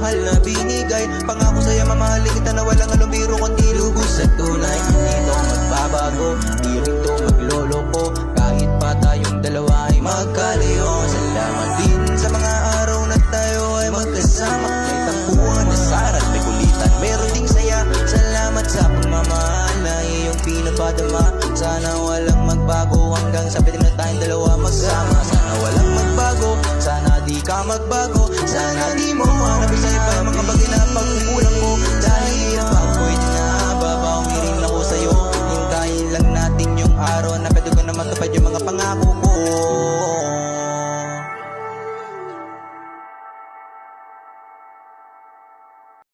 pagmamahal na binigay. Pangako sa'yo mamahalin kita na walang anong biro kundi lubos at tunay. Dito magbabago, di rin to magloloko, kahit pa tayong dalawa ay magkalayo. Salamat din sa mga araw na tayo ay magkasama. May tampuhan na sarat, may kulitan, meron ding saya. Salamat sa pagmamahal na iyong pinapadama. Sana walang magbago hanggang sa pwede na tayong dalawa magsama. Sana walang magbago, sana di ka magbago. Sana di mo hanapin sa iba mga bagay na pagkukulang mo. Dahil pag pwede na, babawi rin ako sa'yo. Hintayin lang natin yung araw na pwede ko na matupad yung mga pangarap.